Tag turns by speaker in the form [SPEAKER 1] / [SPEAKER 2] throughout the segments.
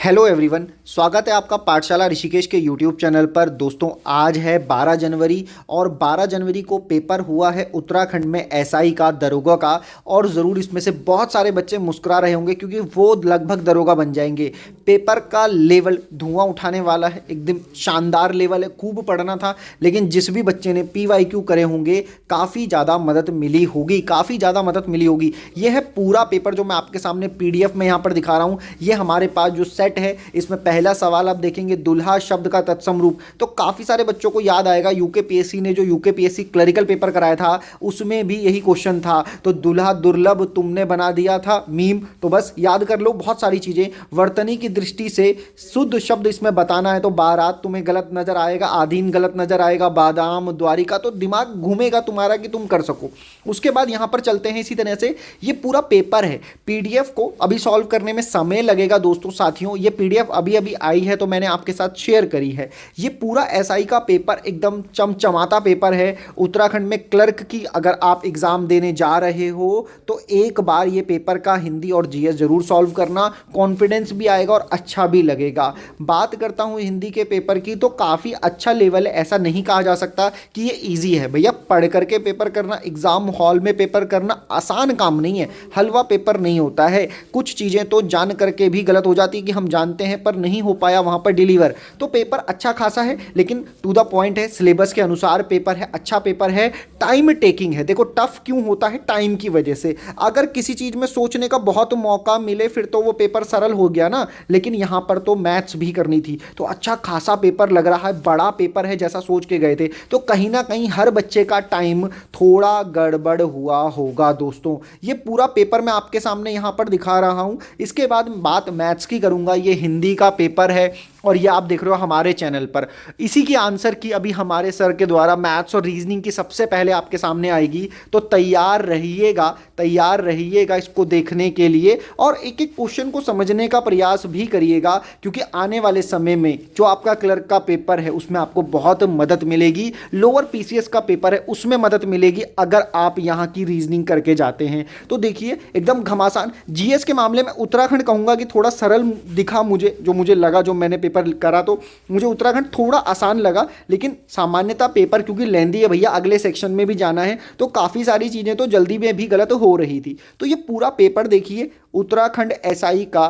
[SPEAKER 1] Hello everyone, स्वागत है आपका पाठशाला ऋषिकेश के यूट्यूब चैनल पर। दोस्तों, आज है 12 जनवरी और 12 जनवरी को पेपर हुआ है उत्तराखंड में एसआई का, दरोगा का। और ज़रूर इसमें से बहुत सारे बच्चे मुस्कुरा रहे होंगे क्योंकि वो लगभग दरोगा बन जाएंगे। पेपर का लेवल धुआं उठाने वाला है, एकदम शानदार लेवल है। खूब पढ़ना था, लेकिन जिस भी बच्चे ने PYQ करे होंगे काफ़ी ज़्यादा मदद मिली होगी, काफ़ी ज़्यादा मदद मिली होगी। यह है पूरा पेपर जो मैं आपके सामने PDF में यहाँ पर दिखा रहा हूँ। ये हमारे पास जो सेट है, इसमें पहला सवाल आप देखेंगे, दुल्हा शब्द का तत्सम रूप। तो काफ़ी सारे बच्चों को याद आएगा, UKPSC ने जो UKPSC क्लरिकल पेपर कराया था उसमें भी यही क्वेश्चन था। तो दुल्हा दुर्लभ तुमने बना दिया था मीम, तो बस याद कर लो बहुत सारी चीज़ें। वर्तनी की दृष्टि से शुद्ध शब्द इसमें बताना है, तो बारात तुम्हें गलत नजर आएगा, आधीन गलत नजर आएगा, बादाम, द्वारिका। तो दिमाग घूमेगा तुम्हारा कि तुम कर सको। उसके बाद यहाँ पर चलते हैं। इसी तरह से ये पूरा पेपर है, PDF को अभी सॉल्व करने में समय लगेगा दोस्तों। साथियों, ये PDF अभी अभी आई है तो मैंने आपके साथ शेयर करी है। ये पूरा SI का पेपर एकदम चमचमाता पेपर है। उत्तराखंड में क्लर्क की अगर आप एग्जाम देने जा रहे हो तो एक बार ये पेपर का हिंदी और GS जरूर सॉल्व करना, कॉन्फिडेंस भी आएगा और अच्छा भी लगेगा। बात करता हूँ हिंदी के पेपर की, तो काफ़ी अच्छा लेवल है। ऐसा नहीं कहा जा सकता कि ये ईजी है। भैया, पढ़ करके पेपर करना, एग्जाम हॉल में पेपर करना आसान काम नहीं है, हलवा पेपर नहीं होता है। कुछ चीज़ें तो जान करके भी गलत हो जाती है कि हम जानते हैं पर नहीं हो पाया वहाँ पर डिलीवर। तो पेपर अच्छा खासा है, लेकिन टू द पॉइंट है, सिलेबस के अनुसार पेपर है, अच्छा पेपर है। टाइम टेकिंग है। देखो, टफ क्यों होता है? टाइम की वजह से। अगर किसी चीज़ में सोचने का बहुत मौका मिले फिर तो वो पेपर सरल हो गया ना, लेकिन यहाँ पर तो मैथ्स भी करनी थी। तो अच्छा खासा पेपर लग रहा है, बड़ा पेपर है जैसा सोच के गए थे। तो कहीं ना कहीं हर बच्चे का टाइम थोड़ा गड़बड़ हुआ होगा दोस्तों। ये पूरा पेपर मैं आपके सामने यहाँ पर दिखा रहा हूँ। इसके बाद बात मैथ्स की करूँगा। ये हिंदी का पेपर है और ये आप देख रहे हो हमारे चैनल पर। इसी की आंसर की अभी हमारे सर के द्वारा मैथ्स और रीजनिंग की सबसे पहले आपके सामने आएगी। तो तैयार रहिएगा, तैयार रहिएगा इसको देखने के लिए और एक एक क्वेश्चन को समझने का प्रयास भी करिएगा, क्योंकि आने वाले समय में जो आपका क्लर्क का पेपर है उसमें आपको बहुत मदद मिलेगी। लोअर PCS का पेपर है उसमें मदद मिलेगी अगर आप यहाँ की रीजनिंग करके जाते हैं। तो देखिए, एकदम घमासान। GS के मामले में उत्तराखंड कहूँगा कि थोड़ा सरल दिखा मुझे, जो मुझे लगा, जो मैंने पेपर करा तो मुझे उत्तराखंड थोड़ा आसान लगा। लेकिन सामान्यतः पेपर क्योंकि लेंदी है भैया, अगले सेक्शन में भी जाना है, तो काफ़ी सारी चीज़ें तो जल्दी में भी गलत हो रही थी। तो ये पूरा पेपर देखिए, उत्तराखंड SI का,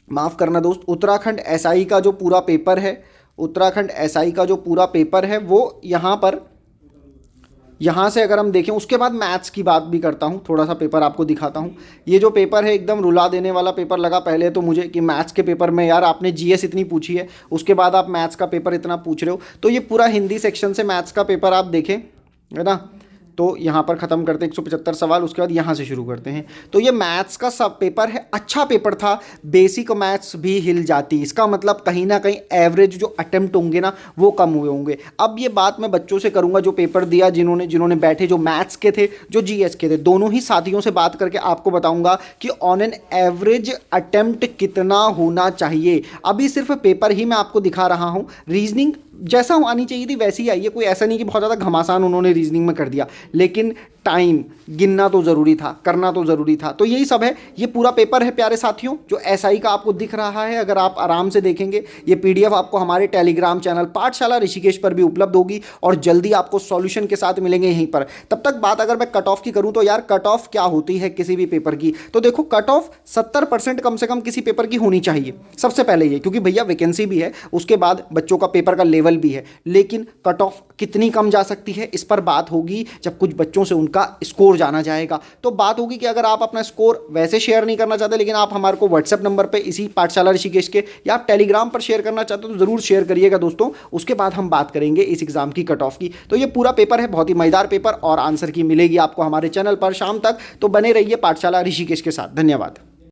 [SPEAKER 1] माफ़ करना दोस्त, उत्तराखंड SI का जो पूरा पेपर है, उत्तराखंड SI का जो पूरा पेपर है वो यहाँ से अगर हम देखें, उसके बाद मैथ्स की बात भी करता हूँ, थोड़ा सा पेपर आपको दिखाता हूँ। ये जो पेपर है एकदम रुला देने वाला पेपर लगा पहले तो मुझे कि मैथ्स के पेपर में यार आपने GS इतनी पूछी है, उसके बाद आप मैथ्स का पेपर इतना पूछ रहे हो। तो ये पूरा हिंदी सेक्शन से मैथ्स का पेपर आप देखें, है ना। तो यहाँ पर ख़त्म करते हैं 175 सवाल, उसके बाद यहाँ से शुरू करते हैं। तो ये मैथ्स का सब पेपर है, अच्छा पेपर था। बेसिक मैथ्स भी हिल जाती, इसका मतलब कहीं ना कहीं एवरेज जो अटेम्प्ट होंगे ना वो कम हुए होंगे। अब ये बात मैं बच्चों से करूँगा जो पेपर दिया, जिन्होंने बैठे, जो मैथ्स के थे, जो GS के थे, दोनों ही साथियों से बात करके आपको बताऊँगा कि ऑन एन एवरेज अटेम्प्ट कितना होना चाहिए। अभी सिर्फ पेपर ही मैं आपको दिखा रहा हूँ। रीजनिंग जैसा आनी चाहिए थी वैसी ही आई है, कोई ऐसा नहीं कि बहुत ज़्यादा घमासान उन्होंने रीजनिंग में कर दिया, लेकिन टाइम गिनना तो ज़रूरी था, करना तो ज़रूरी था। तो यही सब है। ये पूरा पेपर है प्यारे साथियों, जो SI का आपको दिख रहा है। अगर आप आराम से देखेंगे, ये PDF आपको हमारे टेलीग्राम चैनल पाठशाला ऋषिकेश पर भी उपलब्ध होगी और जल्दी आपको सॉल्यूशन के साथ मिलेंगे यहीं पर। तब तक बात अगर मैं कट ऑफ की करूँ तो यार, कट ऑफ क्या होती है किसी भी पेपर की? तो देखो, कट ऑफ 70% कम से कम किसी पेपर की होनी चाहिए, सबसे पहले ये, क्योंकि भैया वैकेंसी भी है, उसके बाद बच्चों का पेपर का लेवल भी है। लेकिन कट ऑफ कितनी कम जा सकती है इस पर बात होगी जब कुछ बच्चों से उनका स्कोर जाना जाएगा। तो बात होगी कि अगर आप अपना स्कोर वैसे शेयर नहीं करना चाहते, लेकिन आप हमारे को WhatsApp नंबर पे, इसी पाठशाला ऋषिकेश के, या आप टेलीग्राम पर शेयर करना चाहते हो तो ज़रूर शेयर करिएगा दोस्तों। उसके बाद हम बात करेंगे इस एग्जाम की कट ऑफ की। तो ये पूरा पेपर है, बहुत ही मजेदार पेपर, और आंसर की मिलेगी आपको हमारे चैनल पर शाम तक। तो बने रहिए पाठशाला ऋषिकेश के साथ। धन्यवाद।